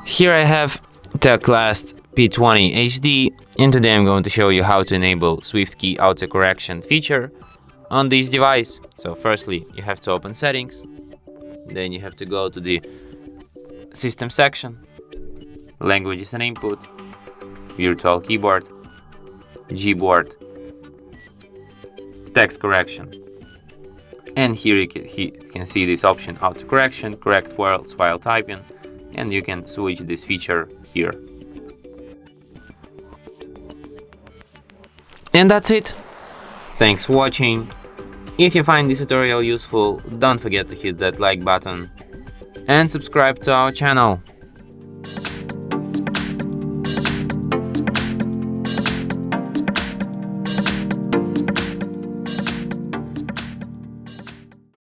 Here I have TECLAST P20HD, and today I'm going to show you how to enable SwiftKey autocorrection feature on this device. So firstly, you have to open settings, then you have to go to the system section, languages and input, virtual keyboard, Gboard, text correction. And here you can see this option, autocorrection, correct words while typing, and you can switch this feature here. And that's it. Thanks for watching. If you find this tutorial useful, don't forget to hit that like button and subscribe to our channel.